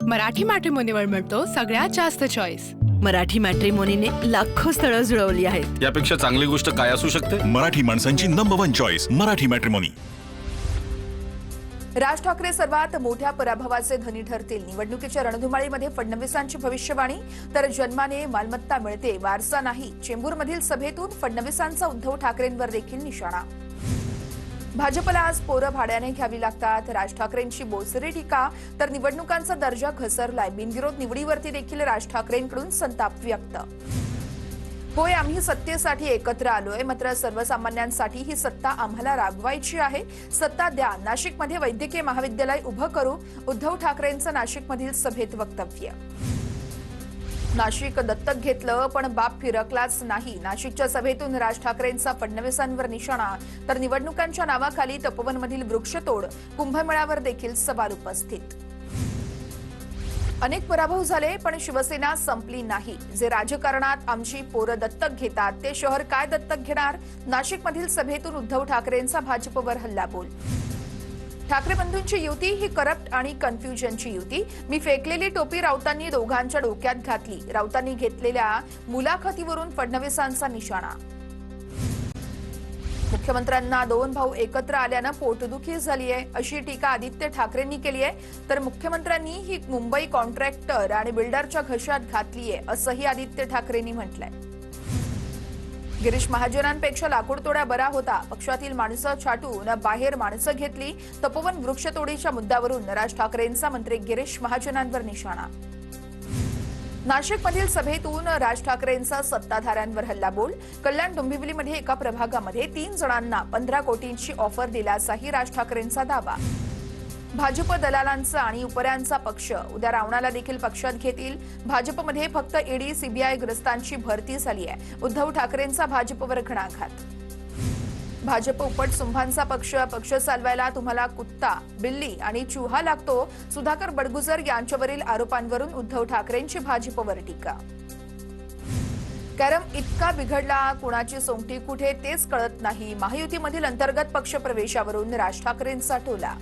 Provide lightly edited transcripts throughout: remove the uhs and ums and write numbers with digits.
मराठी मॅट्रिमोनीवर मिळतो सगळ्यात जास्त चॉईस। मराठी मॅट्रिमोनीने लाखो स्थळं जुळवली आहेत। यापेक्षा चांगली गोष्ट काय असू शकते? मराठी माणसांची number 1 choice Marathi matrimony. Raj Thackeray सर्वात मोठ्या पराभवाचे धनी ठरतील। निवडणुकीच्या रणधुमाळीमध्ये फडणवीसांची भविष्यवाणी, तर जन्माने मालमत्ता मिळते वारसा नाही। चेंबूरमधील सभेतून फडणवीसांचा उद्धव ठाकरेंवर देखील निशाणा। भाजपला आज पोरं भाड्याने घ्यावी लागतात। राज ठाकरेंची बोचरी टीका, तर निवडणुकांचा दर्जा घसरलाय। बिनविरोध निवडीवरती देखील राज ठाकरेंकडून संताप व्यक्त। होय, आम्ही सत्तेसाठी एकत्र आलोय, मात्र सर्वसामान्यांसाठी ही सत्ता आम्हाला राबवायची आहे। सत्ता द्या, नाशिकमध्ये वैद्यकीय महाविद्यालय उभं करू। उद्धव ठाकरेंचं नाशिकमधील सभेत वक्तव्य। नाशिक दत्तक घेतलं पण बाप फिरकलाच नाही। नाशिकच्या सभेतून राज ठाकरेंचा फडणवीसांवर निशाणा, तर निवडणुकांच्या नावाखाली तपोवनमधील वृक्षतोड, कुंभमेळ्यावर देखील सवाल उपस्थित। अनेक पराभव झाले पण शिवसेना संपली नाही। जे राजकारणात आमची पोरं दत्तक घेतात ते शहर काय दत्तक घेणार? नाशिकमधील सभेतून उद्धव ठाकरेंचा भाजपवर हल्लाबोल। ठाकरे बंधूंची युती ही करप्ट आणि कन्फ्युजनची युती। मी फेकलेली टोपी राऊतांनी दोघांच्या डोक्यात घातली। राऊतांनी घेतलेल्या मुलाखतीवरून फडणवीसांचा निशाणा। मुख्यमंत्र्यांना दोन भाऊ एकत्र आल्यानं पोटदुखी झालीय, अशी टीका आदित्य ठाकरेंनी केली आहे। तर मुख्यमंत्र्यांनी ही मुंबई कॉन्ट्रॅक्टर आणि बिल्डरच्या घशात घातलीय, असंही आदित्य ठाकरेंनी म्हटलंय। गिरीश महाजनांपेक्षा लाकूड तोडा बरा होता। पक्षातील माणसं छाटून बाहेर माणसं घेतली। तपोवन वृक्षतोडीच्या मुद्द्यावरून राज ठाकरेंचा मंत्री गिरीश महाजनांवर निशाणा। नाशिकमधील सभेतून राज ठाकरेंचा सत्ताधाऱ्यांवर हल्लाबोल। कल्याण डोंबिवलीमध्ये एका प्रभागामध्ये 3 जणांना 15 कोटींची ऑफर दिल्याचाही राज ठाकरेंचा दावा। भाजप दलालांचा आणि उपऱ्यांचा पक्ष उद्या रावणाला देखील पक्षात घेतील। भाजपमध्ये फक्त ईडी सीबीआय ग्रस्तांची भरती झाली आहे। उद्धव ठाकरेंचा भाजपवर घणाघात। भाजप उपटसुंभांचा पक्ष चालवायला तुम्हाला कुत्ता, बिल्ली आणि चुहा लागतो। सुधाकर बडगुजर यांच्यावरील आरोपांवरून उद्धव ठाकरेंची भाजपवर टीका। कॅरम इतका बिघडला, कुणाची सोंगटी कुठे तेच कळत नाही। महायुतीमधील अंतर्गत पक्ष प्रवेशावरून राज ठाकरेंचा टोला।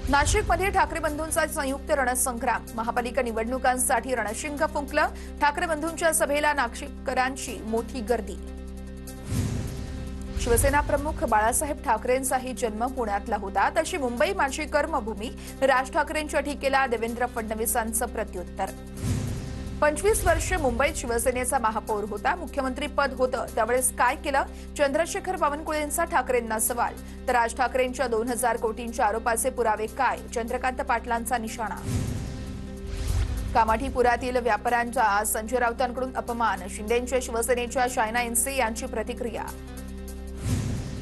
नाशिकमध्ये ठाकरे बंधूंचा संयुक्त रणसंग्राम। महापालिका निवडणुकांसाठी रणशिंग फुंकलं। ठाकरे बंधूंच्या सभेला नाशिककरांची मोठी गर्दी। शिवसेना प्रमुख बाळासाहेब ठाकरेंचाही जन्म पुण्यातला होता, तशी मुंबई माझी कर्मभूमी। राज ठाकरेंच्या टीकेला देवेंद्र फडणवीसांचं प्रत्युत्तर। 25 वर्ष मुंबईत शिवसेनेचा महापौर होता, मुख्यमंत्री पद होतं, त्यावेळेस काय केलं? चंद्रशेखर बावनकुळेंचा ठाकरेंना सवाल। तर राज ठाकरेंच्या 2000 कोटींच्या आरोपाचे पुरावे काय? चंद्रकांत पाटलांचा निशाणा। कामाठीपुरातील व्यापाऱ्यांचा संजय राऊतांकडून अपमान। शिंदेंच्या शिवसेनेच्या शायना एनसी यांची प्रतिक्रिया।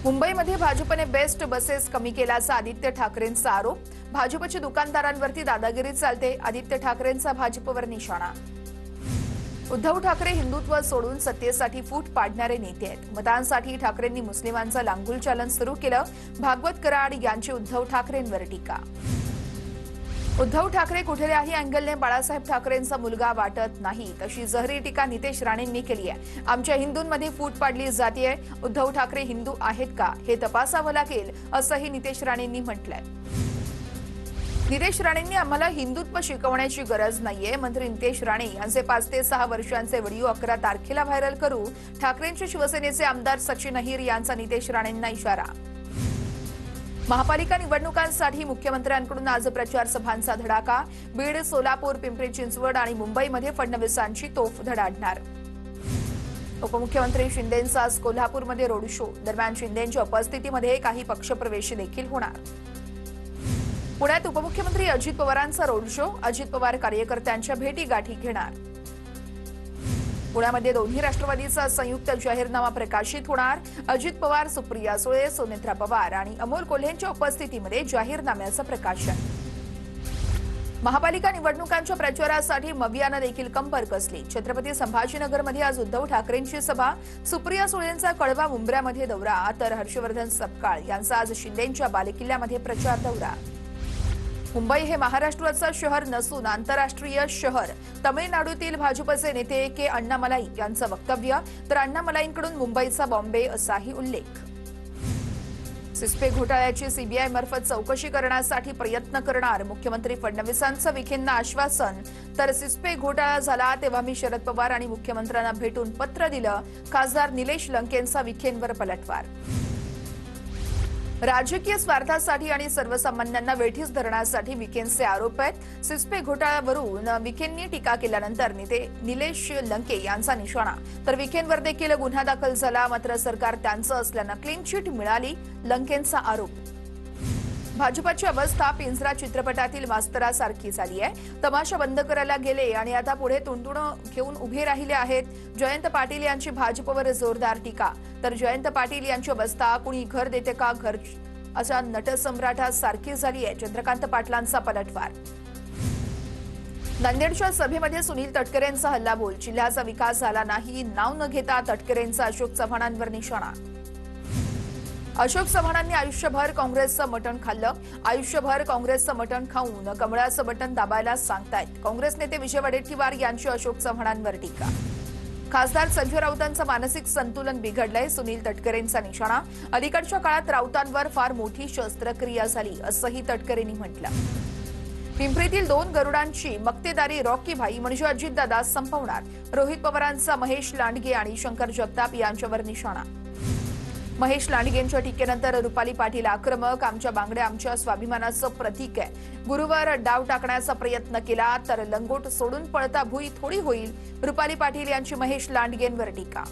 मुंबईमध्ये भाजपने बेस्ट बसेस कमी केल्याचा आदित्य ठाकरेंचा आरोप। भाजपच्या दुकानदारांवरती दादागिरी चालते। आदित्य ठाकरेंचा भाजपवर निशाणा। उद्धव ठाकरे हिंदुत्व सोडून सत्तेसाठी फूट पाडणारे नेते आहेत। मतांसाठी ठाकरेंनी मुस्लिमांचं लांगुल चालन सुरू केलं। भागवत कराड यांची उद्धव ठाकरेंवर टीका। उद्धव ठाकरे कुठल्याही अँगलने बाळासाहेब ठाकरेंचा मुलगा वाटत नाही, तशी जहरी टीका नितेश राणेंनी केली आहे। आमच्या हिंदूंमध्ये फूट पाडली जातेय। उद्धव ठाकरे हिंदू आहेत का हे तपासावं लागेल, असंही नितेश राणेंनी म्हटलंय। नितेश राणेंनी आम्हाला हिंदुत्व शिकवण्याची गरज नाहीये। मंत्री नितेश राणे यांचे 5 ते 6 वर्षांचे व्हिडिओ 11 तारखेला व्हायरल करू। ठाकरेंचे शिवसेनेचे आमदार सचिन अहिर यांचा नितेश राणेंना इशारा। महापालिका निवडणुकांसाठी मुख्यमंत्र्यांकडून आज प्रचार सभांचा धडाका। बीड, सोलापूर, पिंपरी चिंचवड आणि मुंबईमध्ये फडणवीसांची तोफ धडाडणार। उपमुख्यमंत्री शिंदेंचा आज कोल्हापूरमध्ये रोड शो। दरम्यान शिंदेंच्या उपस्थितीमध्ये काही पक्षप्रवेश देखील होणार। पुण्यात उपमुख्यमंत्री अजित पवारांचा रोड शो। अजित पवार कार्यकर्त्यांच्या भेटीगाठी घेणार। पुण्यामध्ये दोन्ही राष्ट्रवादीचा संयुक्त जाहीरनामा प्रकाशित होणार। अजित पवार, सुप्रिया सुळे, सुनेत्रा पवार आणि अमोल कोल्हेंच्या उपस्थितीमध्ये जाहीरनाम्याचं प्रकाशन। महापालिका निवडणुकांच्या प्रचारासाठी मवियानं देखील कंबर कसली। छत्रपती संभाजीनगरमध्ये आज उद्धव ठाकरेंची सभा। सुप्रिया सुळेंचा कळवा मुंब्र्यामध्ये दौरा, तर हर्षवर्धन सपकाळ यांचा आज शिंदेंच्या बालेकिल्ल्यामध्ये प्रचार दौरा। मुंबई हे महाराष्ट्राचं शहर नसून आंतरराष्ट्रीय शहर। तमिळनाडूतील भाजपचे नेते के अण्णामलाई यांचं वक्तव्य, तर अण्णामलाईंकडून मुंबईचा बॉम्बे असाही उल्लेख। सिस्पे घोटाळ्याची सीबीआय मार्फत चौकशी करण्यासाठी प्रयत्न करणार मुख्यमंत्री फडणवीसांचं विखेंना आश्वासन. तर सिस्पे घोटाळा झाला तेव्हा मी शरद पवार आणि मुख्यमंत्र्यांना भेटून पत्र दिलं. खासदार निलेश लंकेंचा विखेंवर पलटवार. राजकीय स्वार्थासाठी आणि सर्वसामान्यांना वेठीस धरण्यासाठी विखेंचे आरोप आहेत. सिस्पे घोटाळ्यावरून विखेंनी टीका केल्यानंतर नेते निलेश लंके यांचा निशाणा. तर विखेंवर देखील गुन्हा दाखल झाला. मात्र सरकार त्यांचं असल्यानं क्लीन चिट मिळाली, लंकेंचा आरोप. भाजपाची अवस्था पिंजरा चित्रपटातील मास्तरासारखी झाली आहे. तमाशा बंद करायला गेले आणि आता पुढे तुणतुणं घेऊन उभे राहिले आहेत. जयंत पाटील यांची भाजपवर जोरदार टीका. तर जयंत पाटील यांची अवस्था कुणी घर देते का घर अशा नटसम्राटासारखी झाली आहे. चंद्रकांत पाटलांचा पलटवार. नांदेडच्या सभेमध्ये सुनील तटकरेंचा हल्लाबोल. जिल्ह्याचा विकास झाला नाही, नाव न घेता तटकरेंचा अशोक चव्हाणांवर निशाणा. अशोक चव्हाणांनी आयुष्यभर काँग्रेसचं मटण खाल्लं. आयुष्यभर काँग्रेसचं मटण खाऊन कमळाचं बटन दाबायला सांगतायत. काँग्रेस नेते विजय वडेट्टीवार यांची अशोक चव्हाणांवर टीका. खासदार संजय राऊतांचं मानसिक संतुलन बिघडलंय, सुनील तटकरेंचा निशाणा. अलीकडच्या काळात राऊतांवर फार मोठी शस्त्रक्रिया झाली असंही तटकरेंनी म्हटलं. पिंपरीतील 2 गरुडांची मक्तेदारी रॉकी भाई म्हणजे अजितदादा संपवणार. रोहित पवारांचा महेश लांडगे आणि शंकर जगताप यांच्यावर निशाणा. महेश लांडगेंच्या टीकेनंतर रुपाली पाटील आक्रमक. आमच्या बांगड्या आमच्या स्वाभिमानाचं प्रतीक आहे. गुरुवार डाव टाकण्याचा प्रयत्न केला तर लंगोट सोडून पळता भुई थोडी होईल. रुपाली पाटील यांची महेश लांडगेंवर टीका.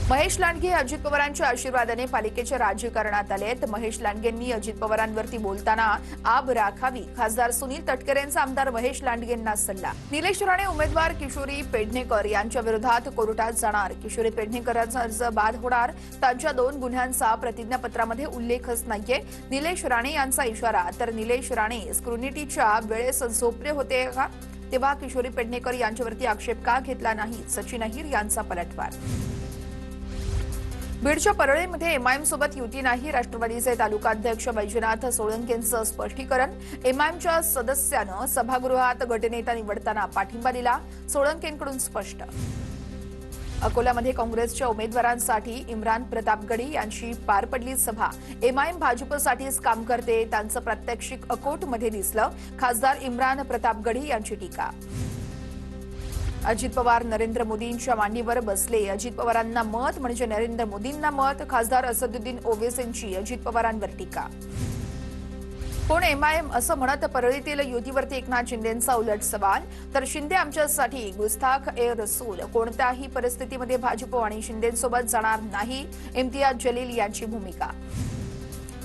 महेश लांडगे अजित पवारांच्या आशीर्वादाने पालिकेच्या राजकारणात आलेत. महेश लांडगेंनी अजित पवारांवरती बोलताना आब राखावी. खासदार सुनील तटकरेंचा आमदार महेश लांडगेंना सल्ला. निलेश राणे उमेदवार किशोरी पेडणेकर यांच्या विरोधात कोर्टात जाणार. किशोरी पेडणेकरांचा अर्ज बाद होणार. त्यांच्या 2 गुन्ह्यांचा प्रतिज्ञापत्रामध्ये उल्लेखच नाहीये. निलेश राणे यांचा इशारा. तर निलेश राणे स्क्रुनिटीच्या वेळेस झोपले होते का, तेव्हा किशोरी पेडणेकर यांच्यावरती आक्षेप का घेतला नाही. सचिन अहिर यांचा पलटवार. बीडच्या परळीमध्ये एमआयएम सोबत युती नाही. राष्ट्रवादीचे तालुकाध्यक्ष वैजनाथ सोळंकेंचं स्पष्टीकरण. एमआयएमच्या सदस्यानं सभागृहात गटनेता निवडताना पाठिंबा दिला. सोळंकेंकडून स्पष्ट. अकोल्यामध्ये काँग्रेसच्या उमेदवारांसाठी इम्रान प्रतापगडी यांची पार पडली सभा. एमआयएम भाजपसाठीच काम करते, त्यांचं प्रात्यक्षिक अकोटमध्ये दिसलं. खासदार इम्रान प्रतापगडी यांची टीका. अजित पवार नरेंद्र मोदींच्या मांडीवर बसले. अजित पवारांना मत म्हणजे नरेंद्र मोदींना मत. खासदार असदुद्दीन ओवेसींची अजित पवारांवर टीका. कोण एमआयएम असं म्हणत परळीतील युतीवरती एकनाथ शिंदेंचा उलट सवाल. तर शिंदे आमच्यासाठी गुस्ताख ए रसूल. कोणत्याही परिस्थितीमध्ये भाजप आणि शिंदेंसोबत जाणार नाही. इम्तियाज जलील यांची भूमिका.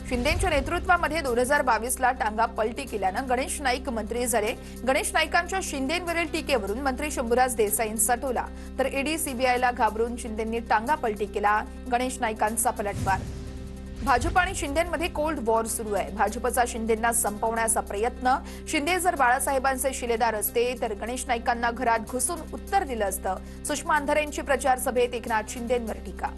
शिंदेंच्या नेतृत्वामध्ये 2022ला टांगा पलटी केल्यानं गणेश नाईक मंत्री झाले. गणेश नाईकांच्या शिंदेंवरील टीकेवरून मंत्री शंभूराज देसाईंचा टोला. तर ईडी सीबीआयला घाबरून शिंदेंनी टांगा पलटी केला. गणेश नाईकांचा पलटवार. भाजप आणि शिंदेंमध्ये कोल्ड वॉर सुरू आहे. भाजपचा शिंदेंना संपवण्याचा प्रयत्न. शिंदे जर बाळासाहेबांचे शिलेदार असते तर गणेश नाईकांना घरात घुसून उत्तर दिलं असतं. सुषमा अंधारेंची प्रचार सभेत एकनाथ शिंदेंवर टीका.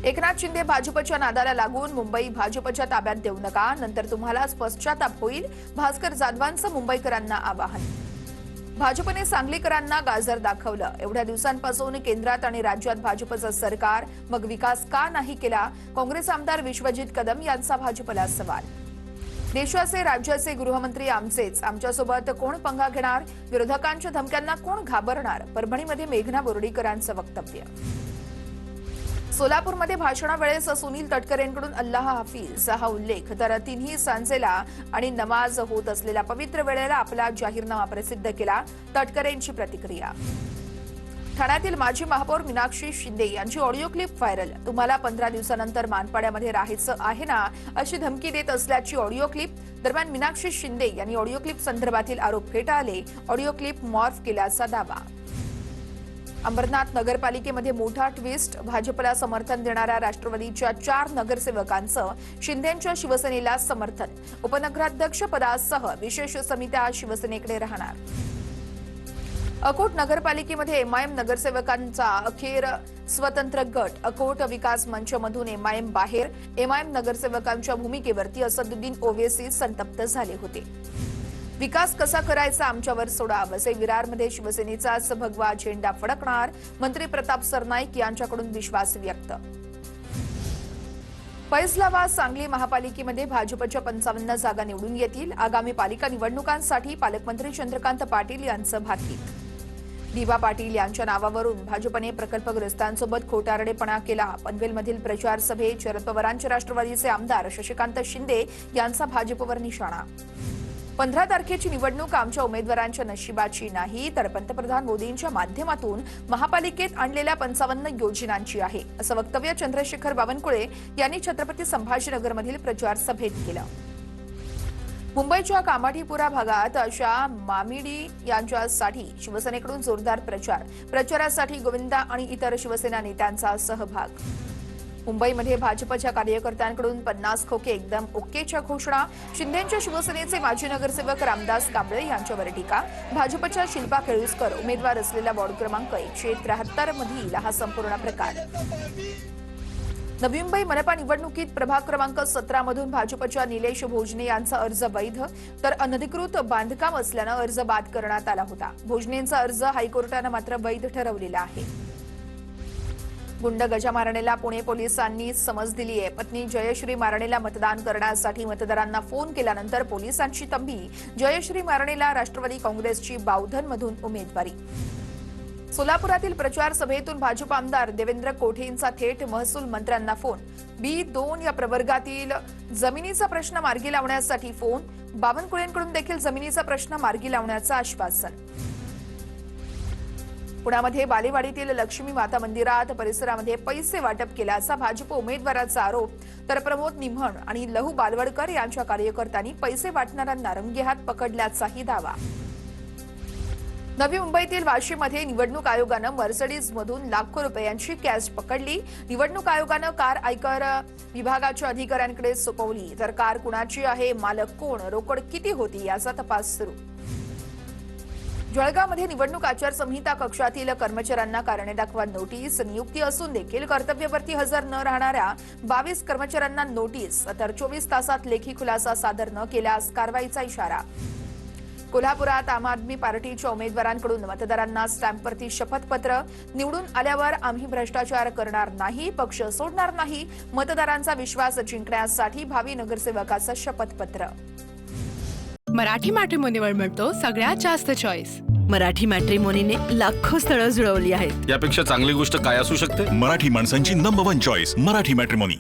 एकनाथ शिंदे भाजपच्या नादाला लागून मुंबई भाजपच्या ताब्यात देऊ नका, नंतर तुम्हालाच पश्चाताप होईल. भास्कर जाधवांचं मुंबईकरांना आवाहन. भाजपने सांगलीकरांना गाजर दाखवलं. एवढ्या दिवसांपासून केंद्रात आणि राज्यात भाजपचं सरकार, मग विकास का नाही केला. काँग्रेस आमदार विश्वजित कदम यांचा भाजपला सवाल. देशाचे राज्याचे गृहमंत्री आमचेच, आमच्यासोबत कोण पंगा घेणार. विरोधकांच्या धमक्यांना कोण घाबरणार. परभणीमध्ये मेघना बोर्डीकरांचं वक्तव्य. सोलापूरमध्ये भाषणावेळेस सुनील तटकरेंकडून अल्लाह हाफिज हा उल्लेख. तर 3ही सांजेला आणि नमाज होत असलेल्या पवित्र वेळेला आपला जाहीरनामा प्रसिद्ध केला. तटकरेंची प्रतिक्रिया. ठाण्यातील माजी महापौर मीनाक्षी शिंदे यांची ऑडिओ क्लिप व्हायरल. तुम्हाला 15 दिवसानंतर मानपाड्यामध्ये राहायचं आहे ना, अशी धमकी देत असल्याची ऑडिओ क्लिप. दरम्यान मीनाक्षी शिंदे यांनी ऑडिओ क्लिप संदर्भातील आरोप फेटाळले. ऑडिओ क्लिप मॉर्फ केल्याचा दावा. अंबरनाथ नगरपालिकेमध्ये मोठा ट्विस्ट. भाजपला समर्थन देणाऱ्या राष्ट्रवादीच्या 4 नगरसेवकांचं शिंदेंच्या शिवसेनेला समर्थन. उपनगराध्यक्ष पदासह विशेष समित्या शिवसेनेकडे राहणार. अकोट नगरपालिकेमध्ये एमआयएम नगरसेवकांचा अखेर स्वतंत्र गट. अकोट विकास मंचमधून एमआयएम बाहेर. एमआयएम नगरसेवकांच्या भूमिकेवरती असदुद्दीन ओवेसी संतप्त झाले होते. विकास कसा करायचा आमच्यावर सोडा. वसई विरारमध्ये शिवसेनेचाच भगवा झेंडा फडकणार. मंत्री प्रताप सरनाईक यांच्याकडून विश्वास व्यक्त. फैसलाबाद सांगली महापालिकेमध्ये भाजपच्या 55 जागा निवडून येतील. आगामी पालिका निवडणुकांसाठी पालकमंत्री चंद्रकांत पाटील यांचं भाकीत. दिवा पाटील यांच्या नावावरून भाजपने प्रकल्पग्रस्तांसोबत खोटारडेपणा केला. पनवेलमधील प्रचार सभेत शरद पवारांचे राष्ट्रवादीचे आमदार शशिकांत शिंदे यांचा भाजपवर निशाणा. 15 तारखेची निवडणूक आमच्या उमेदवारांच्या नशिबाची नाही, तर पंतप्रधान मोदींच्या माध्यमातून महापालिकेत आणलेल्या 55 योजनांची आहे, असं वक्तव्य चंद्रशेखर बावनकुळे यांनी छत्रपती संभाजीनगरमधील प्रचार सभेत केलं. मुंबईच्या कामाठीपुरा भागात अशा मामिडी यांच्यासाठी शिवसेनेकडून जोरदार प्रचारासाठी गोविंदा आणि इतर शिवसेना नेत्यांचा सहभाग. मुंबईमध्ये भाजपच्या कार्यकर्त्यांकडून 50 खोके एकदम ओकेच्या घोषणा. शिंदेंच्या शिवसेनेचे माजी नगरसेवक रामदास कांबळे यांच्यावर टीका. भाजपच्या शिल्पा केळुसकर उमेदवार असलेला वॉर्ड क्रमांक 173 मधील हा संपूर्ण प्रकार. नवी मुंबई मनपा निवडणुकीत प्रभाग क्रमांक 17 मधून भाजपच्या निलेश भोजने यांचा अर्ज वैध, तर अनधिकृत बांधकाम असल्यानं अर्ज बाद करण्यात आला होता. भोजनेंचा अर्ज हायकोर्टानं मात्र वैध ठरवलेला आहे. गुंड गजा मारणेला पुणे पोलिसांनी समज दिली आहे. पत्नी जयश्री मारणेला मतदान करण्यासाठी मतदारांना फोन केल्यानंतर पोलिसांची तंबी. जयश्री मारणेला राष्ट्रवादी काँग्रेसची बावधनमधून उमेदवारी. सोलापुरातील प्रचार सभेतून भाजप आमदार देवेंद्र कोठेंचा थेट महसूल मंत्र्यांना फोन. B2 या प्रवर्गातील जमिनीचा प्रश्न मार्गी लावण्यासाठी फोन. बावनकुळेंकडून देखील जमिनीचा प्रश्न मार्गी लावण्याचं आश्वासन. पुण्यामध्ये बालेवाडीतील लक्ष्मी माता मंदिरात परिसरामध्ये पैसे वाटप केल्याचा भाजप उमेदवाराचा आरोप, तर प्रमोद निम्हण आणि लहू बालवडकर यांच्या कार्यकर्त्यांनी पैसे वाटणाऱ्यांना रंगेहात पकडल्याचाही दावा. नवी मुंबईतील वाशीमध्ये निवडणूक आयोगानं मर्सिडीजमधून लाखो रुपयांची कॅश पकडली. निवडणूक आयोगानं कार आयकर विभागाच्या अधिकाऱ्यांकडे सोपवली. तर कार कुणाची आहे, मालक कोण, रोकड किती होती याचा तपास सुरू. जळगावमध्ये निवडणूक आचारसंहिता कक्षातील कर्मचाऱ्यांना कारणे दाखवा नोटीस. नियुक्ती असून देखील कर्तव्यावरती हजर न राहणाऱ्या 22 कर्मचाऱ्यांना नोटीस, तर 24 तासात लेखी खुलासा सादर न केल्यास कारवाईचा इशारा. कोल्हापुरात आम आदमी पार्टीच्या उमेदवारांकडून मतदारांना स्टॅम्पवरती शपथपत्र. निवडून आल्यावर आम्ही भ्रष्टाचार करणार नाही, पक्ष सोडणार नाही. मतदारांचा विश्वास जिंकण्यासाठी भावी नगरसेवकाचं शपथपत्र. मराठी मॅट्रिमोनीवर मिळतो सगळ्यात जास्त चॉईस. मराठी मॅट्रिमोनीने लाखो स्थळं जुळवली आहेत. यापेक्षा चांगली गोष्ट काय असू शकते? मराठी माणसांची नंबर 1 चॉईस मराठी मॅट्रिमोनी.